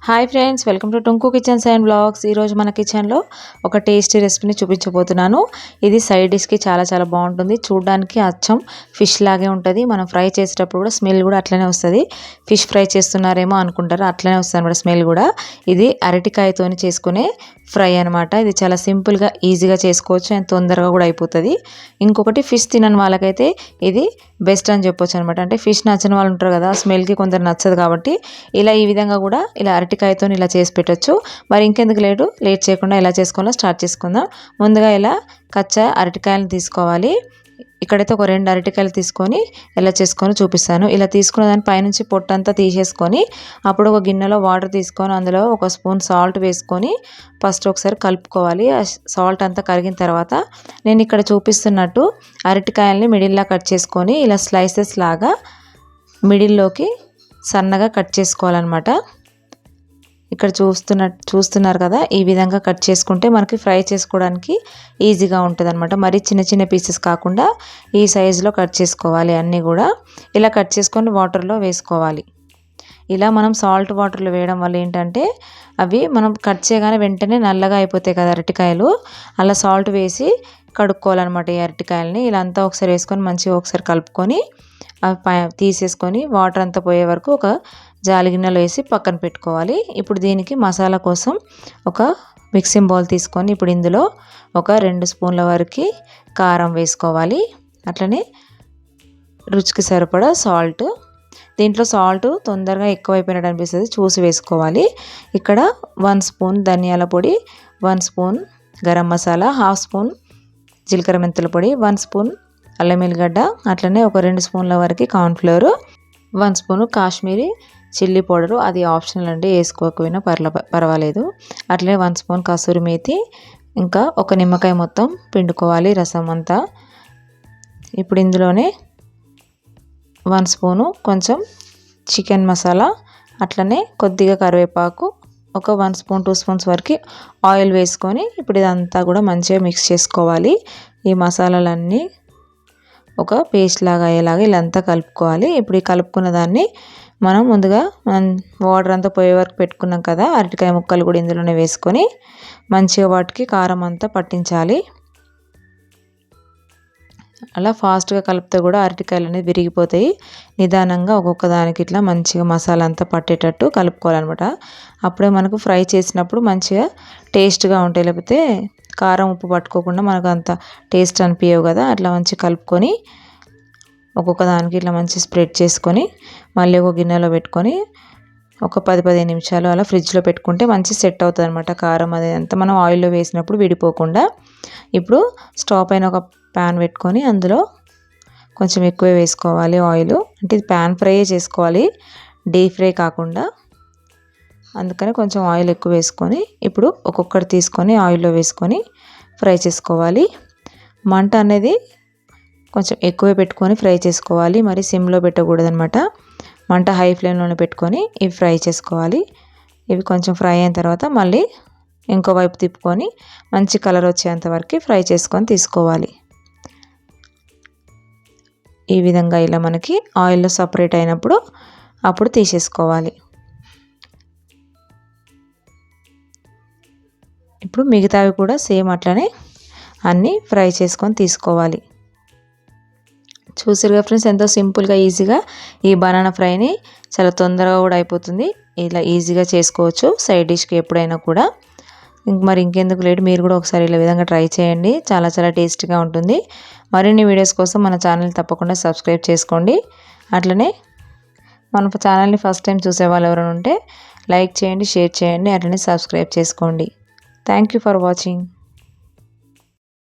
Hi friends, welcome to టుంకు kitchens and blogs. ఈరోజు మన కిచెన్లో ఒక టేస్టీ రెసిపీని చూపించబోతున్నాను. ఇది సైడ్ డిష్కి చాలా బాగుంటుంది. చూడడానికి అచ్చం ఫిష్ లాగే ఉంటుంది. మనం ఫ్రై చేసేటప్పుడు కూడా స్మెల్ కూడా అట్లనే వస్తుంది. ఫిష్ ఫ్రై చేస్తున్నారేమో అనుకుంటారు, అట్లనే వస్తుంది అనమాట స్మెల్ కూడా. ఇది అరటికాయతో చేసుకునే ఫ్రై అనమాట. ఇది చాలా సింపుల్గా ఈజీగా చేసుకోవచ్చు అండ్ తొందరగా కూడా అయిపోతుంది. ఇంకొకటి, ఫిష్ తినని వాళ్ళకైతే ఇది బెస్ట్ అని చెప్పొచ్చు అనమాట. అంటే ఫిష్ నచ్చని వాళ్ళు ఉంటారు కదా, స్మెల్కి కొందరు నచ్చదు కాబట్టి ఈ విధంగా కూడా ఇలా అరటికాయతో ఇలా చేసి పెట్టచ్చు. మరి ఇంకెందుకు లేట్ చేయకుండా ఎలా చేసుకోవాలో స్టార్ట్ చేసుకుందాం. ముందుగా ఇలా కచ్చా అరటికాయలను తీసుకోవాలి. ఇక్కడైతే ఒక 2 అరటికాయలు తీసుకొని ఎలా చేసుకొని చూపిస్తాను. ఇలా తీసుకున్న దాని పైనుంచి పొట్టంతా తీసేసుకొని అప్పుడు ఒక గిన్నెలో వాటర్ తీసుకొని అందులో ఒక స్పూన్ సాల్ట్ వేసుకొని ఫస్ట్ ఒకసారి కలుపుకోవాలి. ఆ సాల్ట్ అంతా కరిగిన తర్వాత నేను ఇక్కడ చూపిస్తున్నట్టు అరటికాయల్ని మిడిల్లా కట్ చేసుకొని ఇలా స్లైసెస్ లాగా మిడిల్లోకి సన్నగా కట్ చేసుకోవాలన్నమాట. ఇక్కడ చూస్తున్నారు కదా, ఈ విధంగా కట్ చేసుకుంటే మనకి ఫ్రై చేసుకోవడానికి ఈజీగా ఉంటుంది అనమాట. మరి చిన్న పీసెస్ కాకుండా ఈ సైజులో కట్ చేసుకోవాలి. అన్నీ కూడా ఇలా కట్ చేసుకొని వాటర్లో వేసుకోవాలి. ఇలా మనం సాల్ట్ వాటర్లో వేయడం వల్ల ఏంటంటే అవి మనం కట్ చేయగానే వెంటనే నల్లగా అయిపోతాయి కదా అరటికాయలు. అలా సాల్ట్ వేసి కడుక్కోవాలన్నమాట ఈ అరటికాయలని. ఇలా అంతా ఒకసారి వేసుకొని మంచిగా ఒకసారి కలుపుకొని అవి తీసేసుకొని వాటర్ అంతా పోయే వరకు ఒక జాలి గిన్నెలో వేసి పక్కన పెట్టుకోవాలి. ఇప్పుడు దీనికి మసాలా కోసం ఒక మిక్సింగ్ బౌల్ తీసుకొని ఇప్పుడు ఇందులో ఒక 2 స్పూన్ల వరకు కారం వేసుకోవాలి. అట్లనే రుచికి సరిపడా సాల్ట్. దీంట్లో సాల్ట్ తొందరగా ఎక్కువైపోయినట్టు అనిపిస్తుంది, చూసి వేసుకోవాలి. ఇక్కడ 1 స్పూన్ ధనియాల పొడి, 1 స్పూన్ గరం మసాలా, 1/2 స్పూన్ జీలకర్ర మెంతుల పొడి, 1 స్పూన్ అల్లం ఎల్లిగడ్డ, అట్లనే ఒక 2 స్పూన్ల వరకు cornflour, 1 spoon Kashmiri chilli powder, అది ఆప్షనల్ అండి, వేసుకోకపోయినా పర్వాలేదు. అట్లనే 1 స్పూన్ కసూరి మేతి, ఇంకా ఒక నిమ్మకాయ మొత్తం పిండుకోవాలి రసం అంతా. ఇప్పుడు ఇందులోనే 1 స్పూను కొంచెం చికెన్ మసాలా, అట్లనే కొద్దిగా కరివేపాకు, ఒక 1 స్పూన్ 2 స్పూన్స్ వరకు ఆయిల్ వేసుకొని ఇప్పుడు ఇదంతా కూడా మంచిగా మిక్స్ చేసుకోవాలి. ఈ మసాలాలన్నీ ఒక పేస్ట్ లాగా అయ్యేలాగా ఇలా అంతా కలుపుకోవాలి. ఇప్పుడు ఈ కలుపుకున్న దాన్ని మనం ముందుగా వాటర్ అంతా పోయే వరకు పెట్టుకున్నాం కదా, అరటికాయ ముక్కలు కూడా ఇందులోనే వేసుకొని మంచిగా వాటికి కారం అంతా పట్టించాలి. అలా ఫాస్ట్గా కలిపితే కూడా అరటికాయలు అనేది విరిగిపోతాయి. నిదానంగా ఒక్కొక్క దానికి ఇట్లా మంచిగా మసాలా అంతా పట్టేటట్టు కలుపుకోవాలన్నమాట. అప్పుడే మనకు ఫ్రై చేసినప్పుడు మంచిగా టేస్ట్గా ఉంటాయి. లేకపోతే కారం ఉప్పు పట్టుకోకుండా మనకు అంత టేస్ట్ అనిపించవు కదా. అట్లా మంచిగా కలుపుకొని ఒక్కొక్క దానికి ఇట్లా మంచి స్ప్రెడ్ చేసుకొని మళ్ళీ ఒక గిన్నెలో పెట్టుకొని ఒక 10-15 నిమిషాలు అలా ఫ్రిడ్జ్లో పెట్టుకుంటే మంచి సెట్ అవుతుంది అనమాట. కారం అది అంతా మనం ఆయిల్లో వేసినప్పుడు విడిపోకుండా. ఇప్పుడు స్టవ్ పైన ఒక ప్యాన్ పెట్టుకొని అందులో కొంచెం ఎక్కువ వేసుకోవాలి ఆయిల్. అంటే ఇది ప్యాన్ ఫ్రై చేసుకోవాలి, డీప్ ఫ్రై కాకుండా. అందుకని కొంచెం ఆయిల్ ఎక్కువ వేసుకొని ఇప్పుడు ఒక్కొక్కటి తీసుకొని ఆయిల్లో వేసుకొని ఫ్రై చేసుకోవాలి. మంట అనేది కొంచెం ఎక్కువే పెట్టుకొని ఫ్రై చేసుకోవాలి, మరి సిమ్లో పెట్టకూడదు అనమాట. మంట హై ఫ్లేమ్లోనే పెట్టుకొని ఇవి ఫ్రై చేసుకోవాలి. ఇవి కొంచెం ఫ్రై అయిన తర్వాత మళ్ళీ ఇంకో వైపు తిప్పుకొని మంచి కలర్ వచ్చేంత వరకు ఫ్రై చేసుకొని తీసుకోవాలి. ఈ విధంగా ఇలా మనకి ఆయిల్లో సపరేట్ అయినప్పుడు అప్పుడు తీసేసుకోవాలి. ఇప్పుడు మిగతావి కూడా సేమ్ అట్లనే అన్నీ ఫ్రై చేసుకొని తీసుకోవాలి. చూసారుగా ఫ్రెండ్స్, ఎంతో సింపుల్గా ఈజీగా ఈ బనానా ఫ్రైని చాలా తొందరగా కూడా అయిపోతుంది. ఇలా ఈజీగా చేసుకోవచ్చు సైడ్ డిష్కి ఎప్పుడైనా కూడా. మరి ఇంకెందుకు లేట్, మీరు కూడా ఒకసారి ఇలా విధంగా ట్రై చేయండి. చాలా టేస్టీగా ఉంటుంది. మరిన్ని వీడియోస్ కోసం మన ఛానల్ తప్పకుండా సబ్స్క్రైబ్ చేసుకోండి. అట్లనే మన ఛానల్ని ఫస్ట్ టైం చూసే వాళ్ళు ఎవరైనా ఉంటే లైక్ చేయండి, షేర్ చేయండి, అట్లనే సబ్స్క్రైబ్ చేసుకోండి. Thank you for watching.